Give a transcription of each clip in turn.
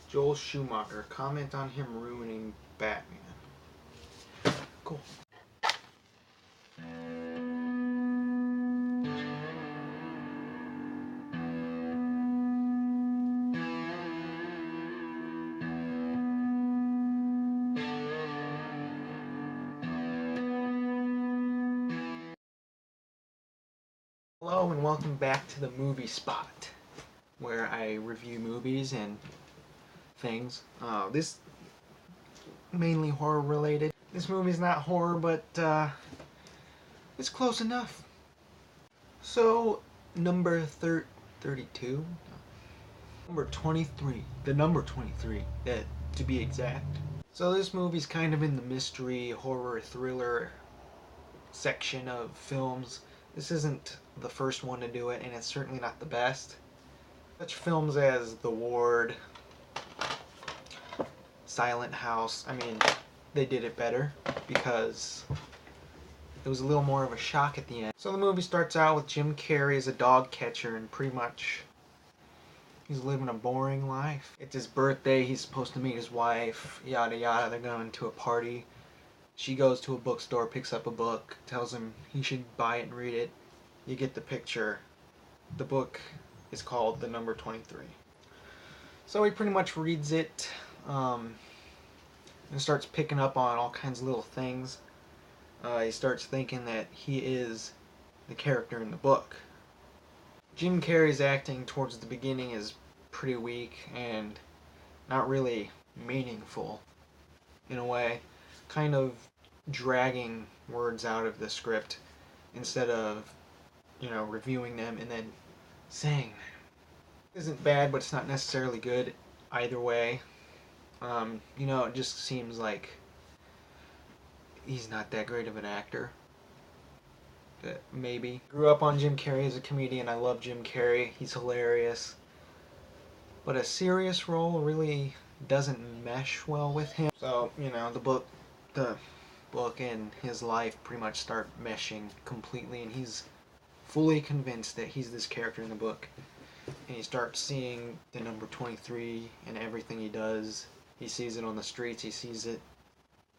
Joel Schumacher. Comment on him ruining Batman. Cool. Hello and welcome back to the Movie Spot, where I review movies and things. This mainly horror related. This movie's not horror, but it's close enough. So, number 32? Number 23. The number 23, to be exact. So this movie's kind of in the mystery, horror, thriller section of films. This isn't the first one to do it, and it's certainly not the best. Such films as The Ward, Silent House, they did it better because it was a little more of a shock at the end. So the movie starts out with Jim Carrey as a dog catcher, and pretty much he's living a boring life. It's his birthday, he's supposed to meet his wife, yada yada, they're going to a party. She goes to a bookstore, picks up a book, tells him he should buy it and read it. You get the picture. The book is called The Number 23. So he pretty much reads it and starts picking up on all kinds of little things. He starts thinking that he is the character in the book. Jim Carrey's acting towards the beginning is pretty weak and not really meaningful in a way. Kind of dragging words out of the script instead of, reviewing them and then saying them. It isn't bad, but it's not necessarily good either way. It just seems like he's not that great of an actor. Maybe. Grew up on Jim Carrey as a comedian. I love Jim Carrey. He's hilarious. But a serious role really doesn't mesh well with him. So, the book and his life pretty much start meshing completely, and he's fully convinced that he's this character in the book. And he starts seeing the number 23 in everything he does. He sees it on the streets, he sees it,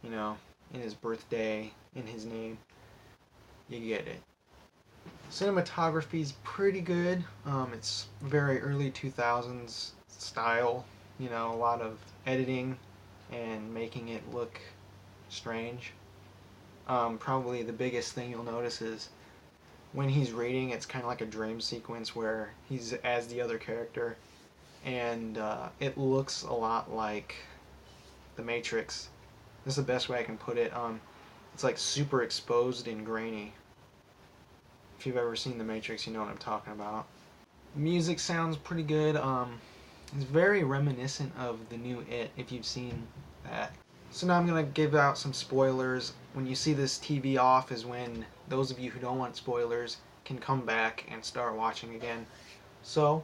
in his birthday, in his name. You get it. Cinematography's pretty good. It's very early 2000s style. A lot of editing and making it look strange. Probably the biggest thing you'll notice is when he's reading, it's kind of like a dream sequence where he's as the other character, and it looks a lot like The Matrix. This is the best way I can put it. It's like super exposed and grainy. If you've ever seen The Matrix, you know what I'm talking about. Music sounds pretty good. It's very reminiscent of the new It, if you've seen that. So now I'm going to give out some spoilers. When you see this TV off is when those of you who don't want spoilers can come back and start watching again. So,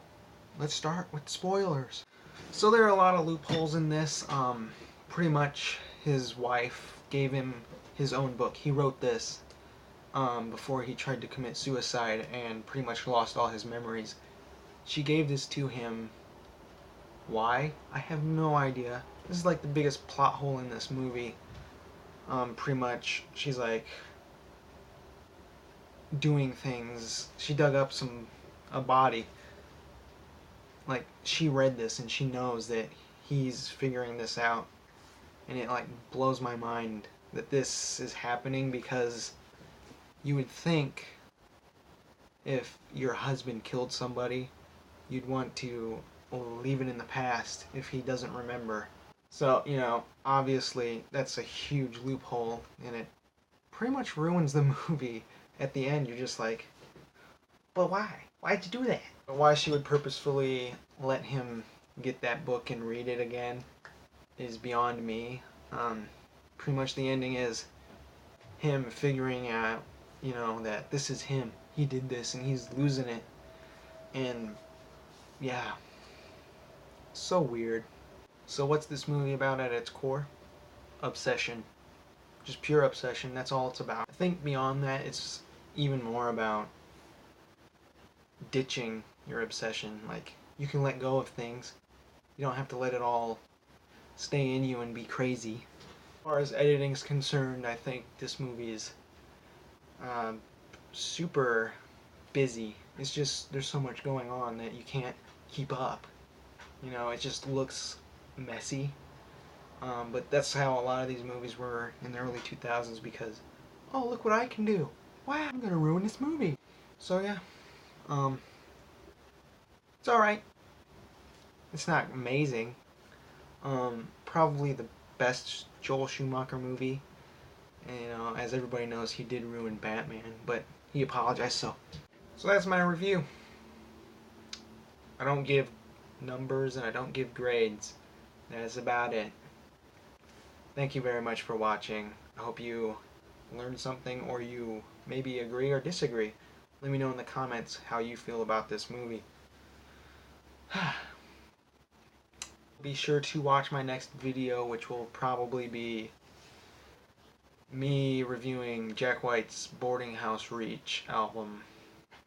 let's start with spoilers. So there are a lot of loopholes in this. Pretty much his wife gave him his own book. He wrote this before he tried to commit suicide and pretty much lost all his memories. She gave this to him. Why? I have no idea. This is like the biggest plot hole in this movie. Pretty much, she's like doing things. She dug up a body. Like, she read this and she knows that he's figuring this out. And it like blows my mind that this is happening, because you would think if your husband killed somebody, you'd want to leave it in the past if he doesn't remember. So, obviously that's a huge loophole, and it pretty much ruins the movie. At the end, you're just like, but why? Why'd you do that? Why she would purposefully let him get that book and read it again is beyond me. Pretty much the ending is him figuring out, that this is him. He did this and he's losing it. And yeah, so weird. So what's this movie about at its core? Obsession. Just pure obsession. That's all it's about. I think beyond that, it's even more about ditching your obsession. Like, you can let go of things You don't have to let it all stay in you and be crazy. As far as editing is concerned, I think this movie is um, super busy. It's just there's so much going on that you can't keep up. You know, it just looks messy. But that's how a lot of these movies were in the early 2000s because, oh, look what I can do. Wow, I'm gonna ruin this movie. So yeah, um, it's alright. It's not amazing. Probably the best Joel Schumacher movie. And, you know, as everybody knows, he did ruin Batman, but he apologized, so that's my review. I don't give numbers and I don't give grades. That's about it. Thank you very much for watching. I hope you learned something or you maybe agree or disagree. Let me know in the comments how you feel about this movie. Be sure to watch my next video, which will probably be me reviewing Jack White's Boarding House Reach album.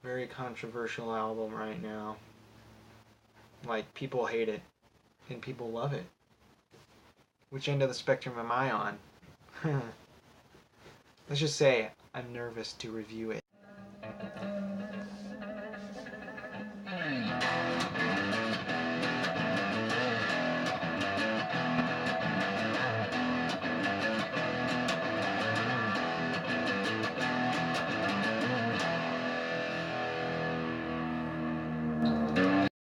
Very controversial album right now. Like, people hate it and people love it. Which end of the spectrum am I on? Let's just say I'm nervous to review it.